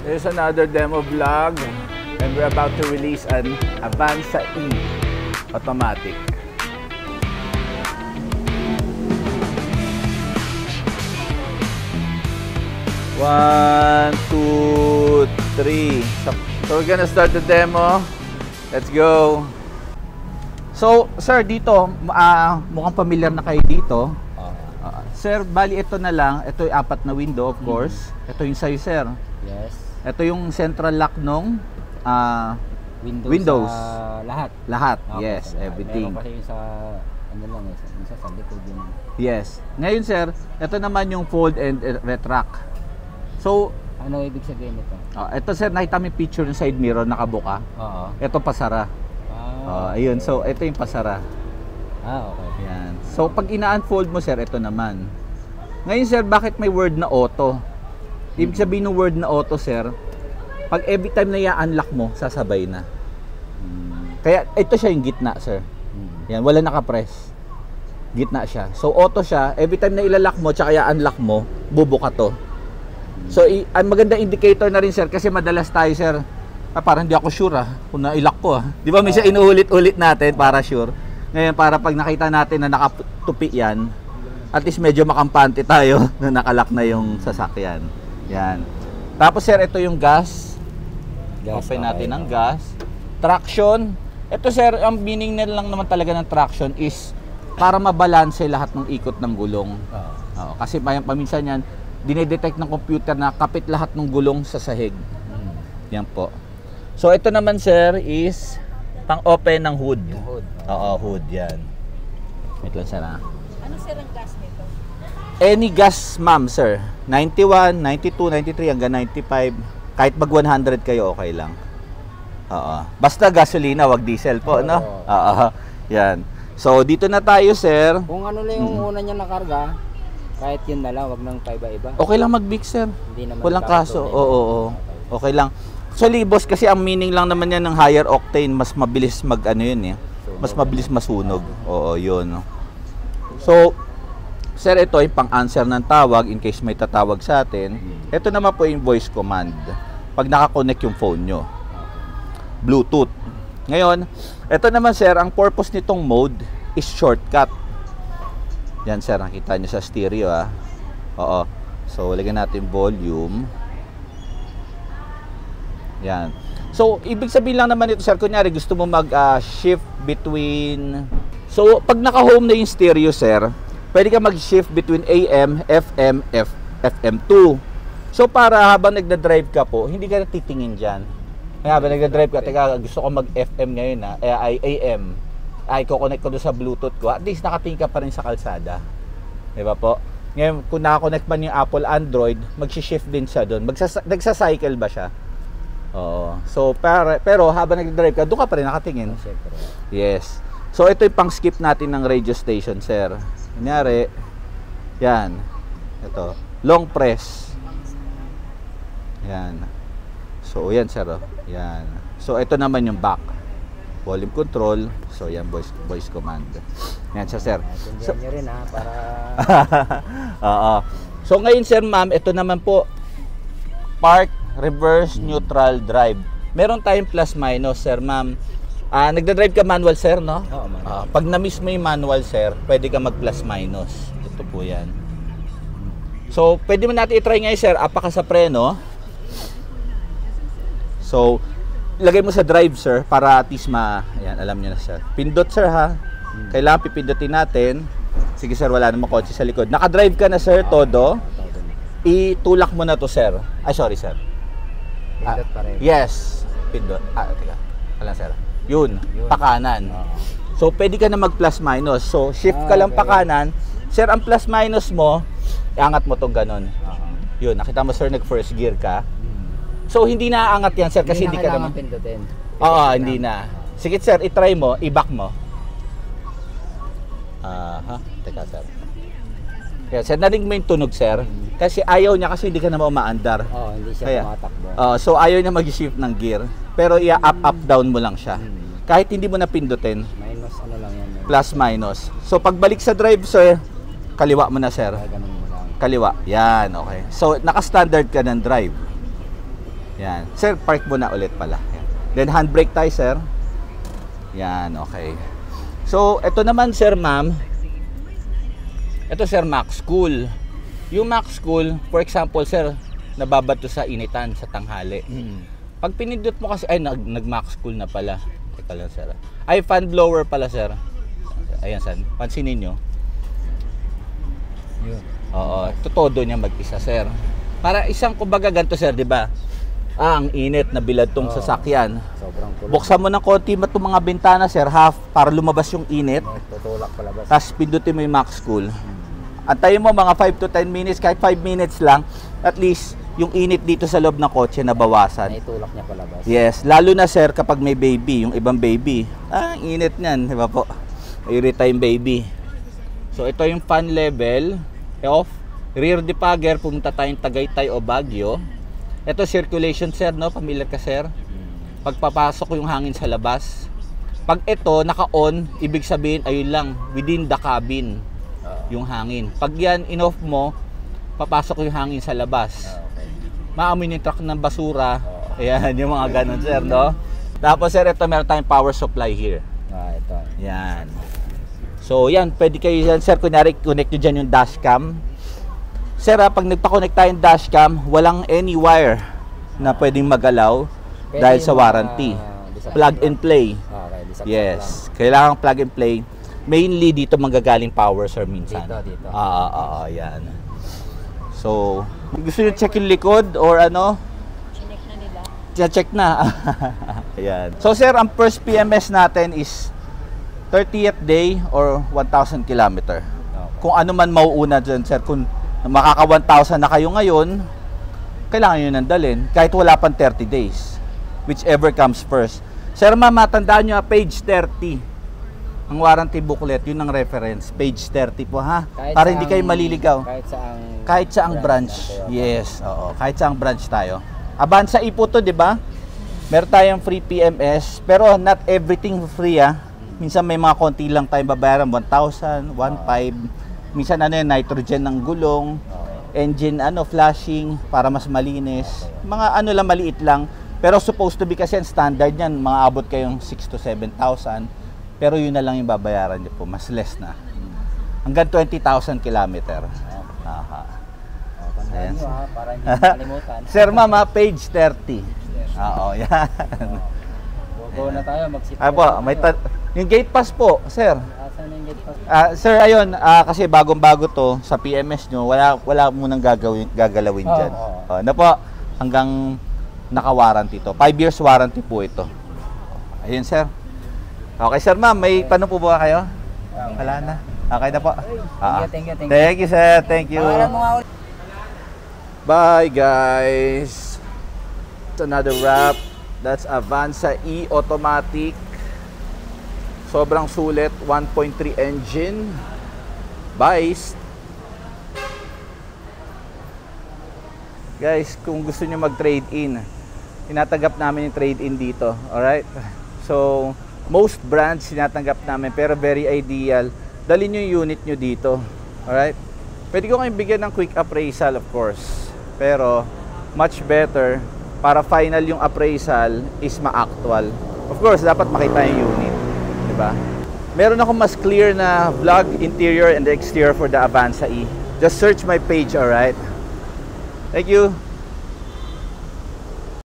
There's another demo vlog and we're about to release an Avanza E automatic. One, two, three. So we're gonna start the demo. Let's go. So, sir, dito, mukhang familiar na kayo dito. Sir, bali ito na lang. Ito yung 4 na window, of course. Ito yung sa'yo, sir. Yes. Ito yung central lock nung Windows. Lahat. Lahat, Okay, yes, so everything. meron kasi yung sa, ano lang eh, isa sa likod yung... Yes. Ngayon, sir, ito naman yung fold and retract. So, Ano ibig sabihin nito? ito, sir, nakita mo yung picture ng side mirror nakabuka. Oo. Ito pasara. Ayun, so ito yung pasara. Okay. Yan. So, pag ina-unfold mo, sir, ito naman. Ngayon, sir, bakit may word na auto? Ibig sabihin ng word na auto, sir, pag every time na i-unlock mo, sasabay na. Kaya, ito siya yung gitna, sir. Yan, wala nakapress. Gitna siya. So, auto siya. Every time na ilalak mo, tsaka i-unlock mo, bubuka to. So, ang maganda indicator na rin, sir, kasi madalas tayo, sir, parang hindi ako sure, kung na-ilock ko, Di ba, minsan inuulit-ulit natin para sure. Ngayon, para pag nakita natin na nakatupi yan, at least medyo makampante tayo na nakalock na yung sasakyan. Yan. Tapos, sir, ito yung gas. Open natin ang gas. Traction. Ito, sir, ang meaning na lang naman talaga ng traction is para mabalanse lahat ng ikot ng gulong. Kasi paminsan yan, dinedetect ng computer na kapit lahat ng gulong sa sahig. Yan po. So, ito naman, sir, is pang-open ng hood. Yung hood. Oo, hood. Yan. Wait lang, sir, Ano, sir, ang gas nito? Any gas, ma'am, sir. 91, 92, 93, hanggang 95. Kahit mag 100 kayo, okay lang. Oo. Basta gasolina, wag diesel po, no? Oo. Yan. So, dito na tayo, sir. Kung ano lang yung una niya nakarga, kahit yun na lang, wag nang paiba-iba. Okay lang mag-big, sir. Hindi naman Walang kaso. Oo. Okay lang. Actually, boss, kasi ang meaning lang naman yan ng higher octane, mas mabilis mag-ano yun, mas mabilis masunog. Oo, yun. So, sir, ito ay pang-answer ng tawag in case may tatawag sa atin. Ito naman po yung voice command. Pag nakakonect yung phone nyo. Bluetooth. Ngayon, ito naman, sir, ang purpose nitong mode is shortcut. Yan, sir, nakita nyo sa stereo, Oo. So, lagyan natin volume. Yan. So, ibig sabihin lang naman ito, sir, kunyari gusto mo mag-shift between... So, pag naka-home na yung stereo, sir, pwede ka mag-shift between AM, FM, FM2. So, para habang nagda-drive ka po, hindi ka natitingin dyan. Kaya habang nagda-drive ka, teka, gusto ko mag-FM ngayon, ay AM. Ay, kukonect ko doon sa Bluetooth ko. At least nakatingin ka pa rin sa kalsada. Diba po? Ngayon, kung nakakonect man yung Apple Android, mag-shift din siya doon. Nagsa-cycle ba siya? Oo. So, pero habang nag-drive ka, doon ka pa rin nakatingin. Yes. So, ito yung pang-skip natin ng radio station, sir. Kunyari, yan. Ito. Long press. Yan. So, yan, sir. Yan. So, ito naman yung back. Volume control. So, yan, voice command. Yan siya, sir. So, nyo rin, para... Oo. So, ngayon, sir, ma'am, ito naman po, park, reverse, neutral, drive. Meron tayong plus minus, sir, ma'am. Nagda-drive ka manual, sir, no? Oo, manual. Pag na-miss mo yung manual, sir, pwede ka mag plus minus. Ito po yan. So, pwede mo natin i-try ngayon, sir. Apa ka sa preno. So, lagay mo sa drive, sir, para at least ayan, alam niyo na, sir. Pindot, sir, ha? Kailangan pipindutin natin. Sige, sir, wala namang kotse sa likod. Naka-drive ka na, sir, todo. Itulak mo na to, sir. Ay, sorry, sir. Pindot pa rin. Yes. Pindot. Teka. Alam, sir. Yun. Pakanan. So, pwede ka na mag-plus minus. So, shift ka lang pakanan. Sir, ang plus minus mo, iangat mo tong ganon. Yun. Nakita mo, sir, nag-first gear ka. So, hindi na aangat yan, sir, kasi hindi ka naman pindutin. Oo, hindi na. Sige, sir, i-try mo, i-back mo. Teka, sir. Kaya, sir, narinig mo yung tunog, sir. Kasi ayaw niya, kasi hindi ka naman umaandar. Oo, hindi siya tumatakbo. So, ayaw niya mag-shift ng gear. Pero, i-up, up, down mo lang siya. Kahit hindi mo na pindutin. Minus, ano lang yan. Plus, minus. So, pagbalik sa drive, sir, kaliwa mo na, sir. Ganun mo lang. Kaliwa. Yan, okay. So, naka-standard ka ng drive. Yan. Sir, park mo na ulit pala. Yan. Then handbrake tayo, sir. Yan, okay. So, ito naman, sir, ma'am. Ito, sir, Max Cool. Yung Max Cool, for example, sir, nababato sa initan, sa tanghali. Pag pinindot mo kasi, ay, nag-Max Cool na pala. Teka lang, sir. Ay, fan blower pala, sir. Ayan, sir. Pansinin nyo. Yun. Oo, ito todo niya mag-isa, sir. Para isang kumbaga ganito, sir, di ba? Ang init na bilad tong sasakyan. Sobrang kulit. Buksan mo ng konti itong mga bintana, sir, half, para lumabas yung init. Tutulak palabas. Tapos pindutin mo yung Max Cool. Antayin mo mga 5 to 10 minutes, kahit 5 minutes lang, at least yung init dito sa loob ng kotse nabawasan. Naitulak niya palabas. Yes, lalo na, sir, kapag may baby, yung ibang baby. Ang init niyan, di ba po? Irita yung baby. So ito yung fan level, off. Rear defogger, pumunta tayong Tagaytay o Baguio. Ito circulation, sir, no? Familiar ka, sir? Pagpapasok yung hangin sa labas. Pag ito naka-on, ibig sabihin ayun lang, within the cabin yung hangin. Pag yan in-off mo, papasok yung hangin sa labas. Okay. Maamoy yung truck ng basura. Ayan, yung mga ganun, sir, no? Tapos, sir, ito meron tayong power supply here. Ito. Yan. So, yan, pwede kayo yan, sir, kunyari, connect nyo dyan yung dashcam. Sir, pag nagpa-connect tayong dashcam, walang any wire na pwedeng magalaw dahil sa warranty. Plug and play. Okay, Yes, kailangan plug and play. Mainly dito manggagaling power, sir, minsan. Dito. Yan. So, gusto nyo check yung likod or ano? Chinek na nila. Check na. Ayan. So, sir, ang first PMS natin is 30th day or 1,000 kilometer. Kung ano man mauuna dyan, sir, kung makaka 1,000 na kayo ngayon, kailangan nyo nandalin kahit wala pang 30 days. Whichever comes first. Sir, ma'am, matandaan nyo, page 30. Ang warranty booklet, yun ang reference. Page 30 po, ha? Para hindi kayo maliligaw. Kahit saang branch. Yes, oo. Kahit saang branch tayo. Avanza po to, di ba? Meron tayong free PMS, pero not everything free, ha? Minsan may mga konti lang tayong babayaran, 1,000, 1,500. Minsan ano yung nitrogen ng gulong, engine flashing para mas malinis. Mga ano lang, maliit lang. Pero supposed to be kasi ang standard niyan, mga abot kayong 6 to 7,000. Pero yun na lang yung babayaran niyo po, mas less na. Hanggang 20,000 kilometer. Tandaan nyo, para hindi makalimutan. Sir, mama, page 30. Oo, yan. Go na tayo, mag-sit. Yung gate pass po, sir. Asan yung gate pass? Sir, ayun, kasi bagong-bago to sa PMS nyo, wala munang gagalawin dyan. Ano po, hanggang naka-warranty to. 5 years warranty po ito. Ayun, sir. Okay, sir, ma'am, may tanong po ba kayo? Wala na. Okay na po. Thank you. Thank you, sir. Thank you. Pangalan mo nga ulit. Bye, guys. It's another wrap. That's Avanza E automatic. Sobrang sulit, 1.3 engine. Biased. Guys, kung gusto niyo mag-trade in, tinatanggap namin yung trade in dito. Alright? So, most brands tinatanggap namin, pero very ideal. Dalhin niyo yung unit niyo dito. Alright? Pwede ko kayong bigyan ng quick appraisal, of course. Pero, much better, para final yung appraisal is ma-actual. Of course, dapat makita yung unit. Diba? Meron akong mas clear na vlog, interior and exterior for the Avanza E. Just search my page, alright? Thank you.